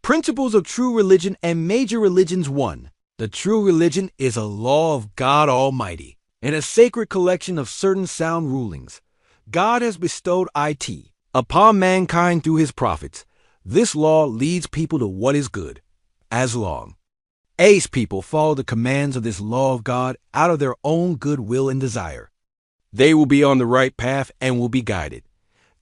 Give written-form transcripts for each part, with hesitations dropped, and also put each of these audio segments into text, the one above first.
Principles of True Religion and Major Religions 1. The true religion is a law of God Almighty and a sacred collection of certain sound rulings. God has bestowed it upon mankind through his prophets. This law leads people to what is good. As long as people follow the commands of this law of God out of their own good will and desire, they will be on the right path and will be guided.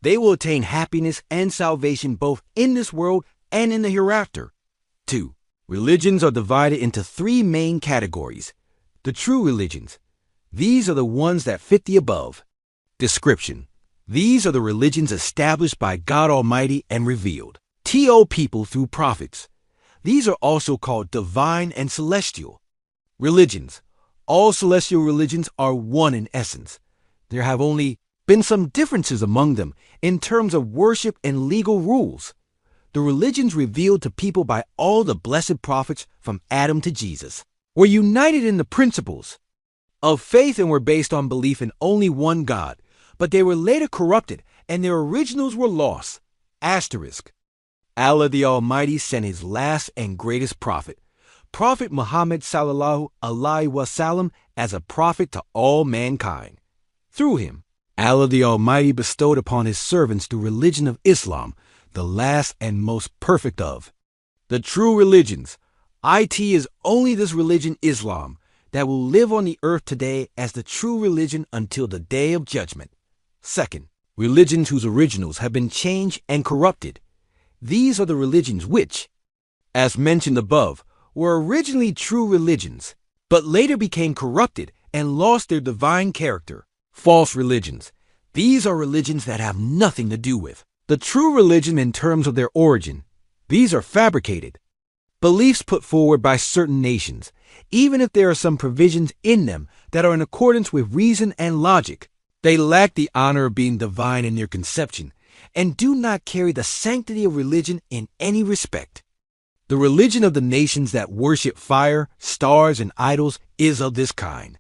They will attain happiness and salvation both in this world and in the hereafter. 2. Religions are divided into 3 main categories. The true religions. These are the ones that fit the above description. These are the religions established by God Almighty and revealed to people through prophets. These are also called divine and celestial religions. All celestial religions are one in essence. There have only been some differences among them in terms of worship and legal rules. The religions revealed to people by all the blessed prophets from Adam to Jesus were united in the principles of faith and were based on belief in only one God, but they were later corrupted and their originals were lost. Asterisk. Allah the Almighty sent his last and greatest prophet, Prophet Muhammad sallallahu alaihi wasallam, as a prophet to all mankind. Through him, Allah the Almighty bestowed upon his servants the religion of Islam, the last and most perfect of the true religions. It is only this religion, Islam, that will live on the earth today as the true religion until the day of judgment. Second, religions whose originals have been changed and corrupted. These are the religions which, as mentioned above, were originally true religions, but later became corrupted and lost their divine character. False religions. These are religions that have nothing to do with the true religion in terms of their origin. These are fabricated beliefs put forward by certain nations, even if there are some provisions in them that are in accordance with reason and logic. They lack the honor of being divine in their conception and do not carry the sanctity of religion in any respect. The religion of the nations that worship fire, stars, and idols is of this kind.